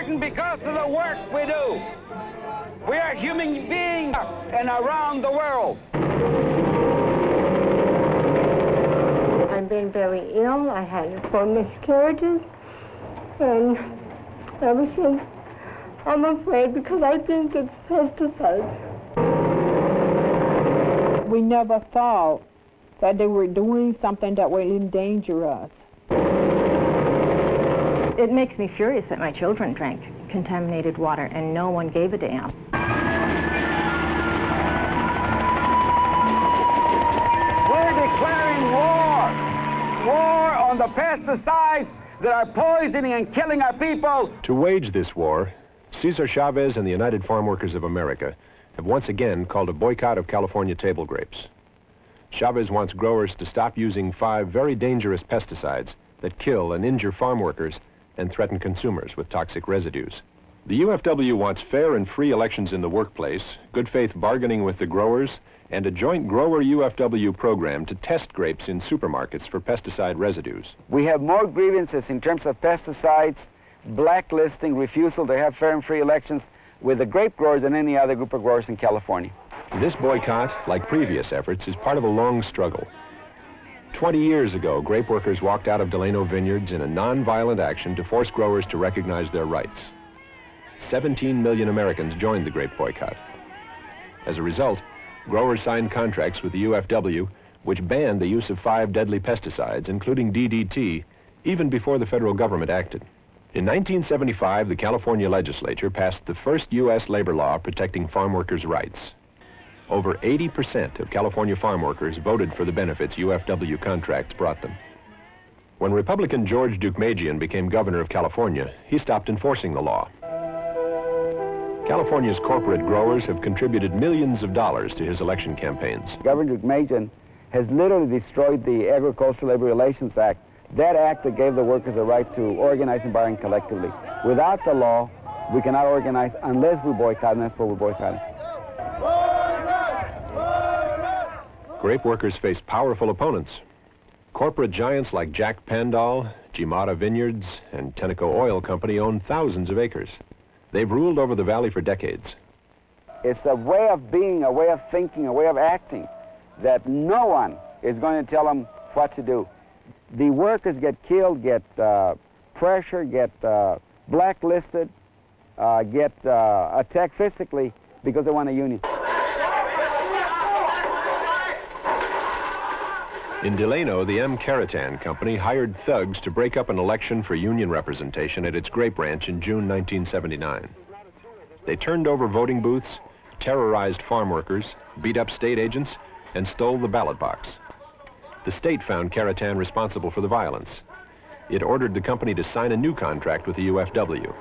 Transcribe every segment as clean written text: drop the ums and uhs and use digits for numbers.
important because of the work we do. We are human beings and around the world. I've been very ill. I had 4 miscarriages. And ever since, I'm afraid because I think it's pesticides. We never thought that they were doing something that would endanger us. It makes me furious that my children drank contaminated water and no one gave a damn. We're declaring war. War on the pesticides that are poisoning and killing our people. To wage this war, Cesar Chavez and the United Farm Workers of America have once again called a boycott of California table grapes. Chavez wants growers to stop using 5 very dangerous pesticides that kill and injure farm workers and threaten consumers with toxic residues. The UFW wants fair and free elections in the workplace, good faith bargaining with the growers, and a joint grower-UFW program to test grapes in supermarkets for pesticide residues. We have more grievances in terms of pesticides, blacklisting, refusal to have fair and free elections with the grape growers than any other group of growers in California. This boycott, like previous efforts, is part of a long struggle. 20 years ago, grape workers walked out of Delano vineyards in a non-violent action to force growers to recognize their rights. 17 million Americans joined the grape boycott. As a result, growers signed contracts with the UFW which banned the use of 5 deadly pesticides, including DDT, even before the federal government acted. In 1975, the California legislature passed the first U.S. labor law protecting farm workers' rights. Over 80% of California farm workers voted for the benefits UFW contracts brought them. When Republican George Deukmejian became governor of California, he stopped enforcing the law. California's corporate growers have contributed millions of dollars to his election campaigns. Governor Deukmejian has literally destroyed the Agricultural Labor Relations Act, that act that gave the workers the right to organize and bargain collectively. Without the law, we cannot organize unless we boycott, and that's what we're boycotting. Grape workers face powerful opponents. Corporate giants like Jack Pandal, Jimata Vineyards, and Tenneco Oil Company own thousands of acres. They've ruled over the valley for decades. It's a way of being, a way of thinking, a way of acting that no one is going to tell them what to do. The workers get killed, get pressured, get blacklisted, get attacked physically because they want a union. In Delano, the M. Caritan Company hired thugs to break up an election for union representation at its grape ranch in June 1979. They turned over voting booths, terrorized farm workers, beat up state agents, and stole the ballot box. The state found Caritan responsible for the violence. It ordered the company to sign a new contract with the UFW.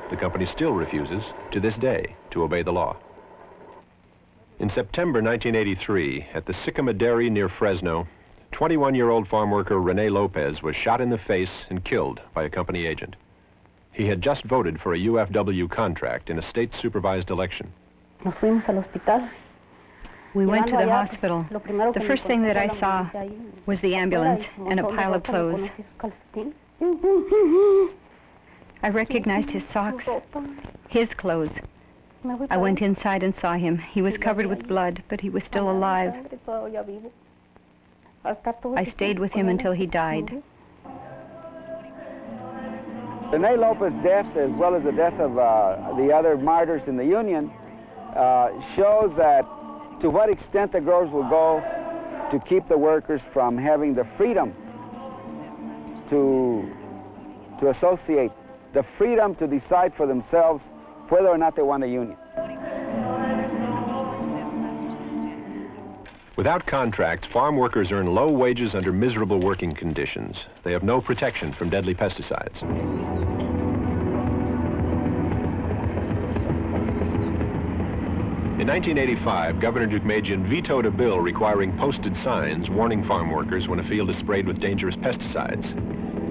The company still refuses, to this day, to obey the law. In September 1983, at the Sycamore Dairy near Fresno, 21-year-old farm worker Rene Lopez was shot in the face and killed by a company agent. He had just voted for a UFW contract in a state-supervised election. We went to the hospital. The first thing that I saw was the ambulance and a pile of clothes. I recognized his socks, his clothes. I went inside and saw him. He was covered with blood, but he was still alive. I stayed with him until he died. Rene Lopez's death, as well as the death of the other martyrs in the Union, shows that to what extent the growers will go to keep the workers from having the freedom to associate, the freedom to decide for themselves whether or not they want a union. Without contracts, farm workers earn low wages under miserable working conditions. They have no protection from deadly pesticides. In 1985, Governor Deukmejian vetoed a bill requiring posted signs warning farm workers when a field is sprayed with dangerous pesticides.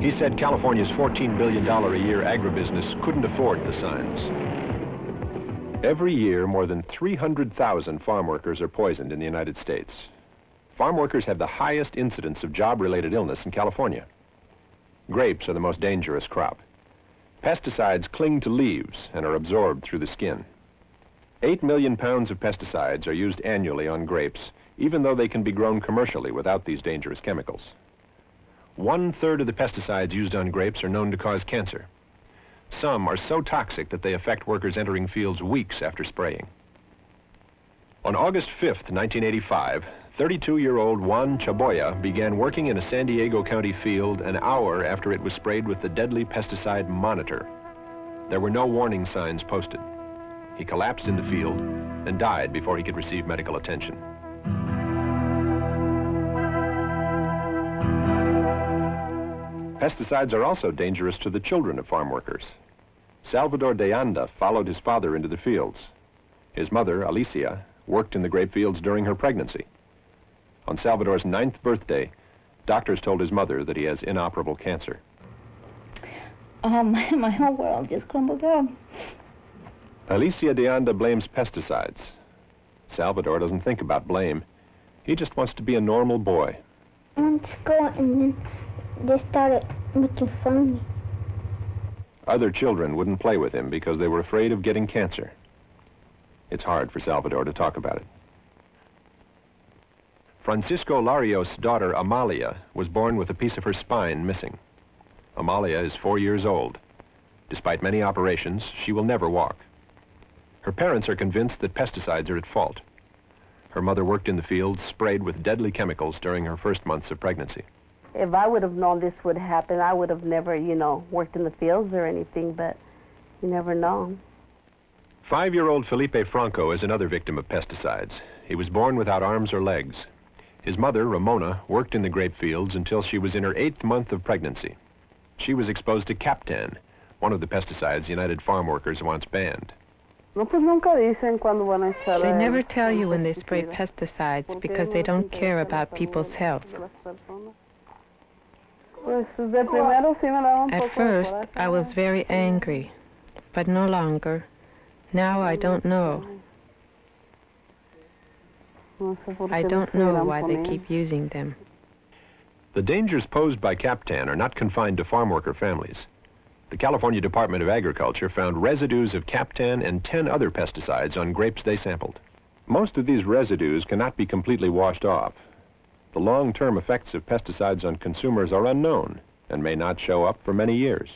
He said California's $14 billion a year agribusiness couldn't afford the signs. Every year, more than 300,000 farm workers are poisoned in the United States. Farm workers have the highest incidence of job-related illness in California. Grapes are the most dangerous crop. Pesticides cling to leaves and are absorbed through the skin. 8 million pounds of pesticides are used annually on grapes, even though they can be grown commercially without these dangerous chemicals. 1/3 of the pesticides used on grapes are known to cause cancer. Some are so toxic that they affect workers entering fields weeks after spraying. On August 5th, 1985, 32-year-old Juan Chaboya began working in a San Diego County field an hour after it was sprayed with the deadly pesticide Monitor. There were no warning signs posted. He collapsed in the field and died before he could receive medical attention. Pesticides are also dangerous to the children of farm workers. Salvador de Anda followed his father into the fields. His mother, Alicia, worked in the grape fields during her pregnancy. On Salvador's 9th birthday, doctors told his mother that he has inoperable cancer. My whole world just crumbled up. Alicia de Anda blames pesticides. Salvador doesn't think about blame. He just wants to be a normal boy. I went to school and then they started making fun of me. Other children wouldn't play with him because they were afraid of getting cancer. It's hard for Salvador to talk about it. Francisco Larios' daughter, Amalia, was born with a piece of her spine missing. Amalia is 4 years old. Despite many operations, she will never walk. Her parents are convinced that pesticides are at fault. Her mother worked in the fields sprayed with deadly chemicals during her first months of pregnancy. If I would have known this would happen, I would have never, worked in the fields or anything, but you never know. 5-year-old Felipe Franco is another victim of pesticides. He was born without arms or legs. His mother, Ramona, worked in the grape fields until she was in her 8th month of pregnancy. She was exposed to Captan, one of the pesticides United Farm Workers wants banned. They never tell you when they spray pesticides because they don't care about people's health. At first, I was very angry, but no longer. Now I don't know. I don't know why they keep using them. The dangers posed by Captan are not confined to farm worker families. The California Department of Agriculture found residues of Captan and 10 other pesticides on grapes they sampled. Most of these residues cannot be completely washed off. The long-term effects of pesticides on consumers are unknown and may not show up for many years.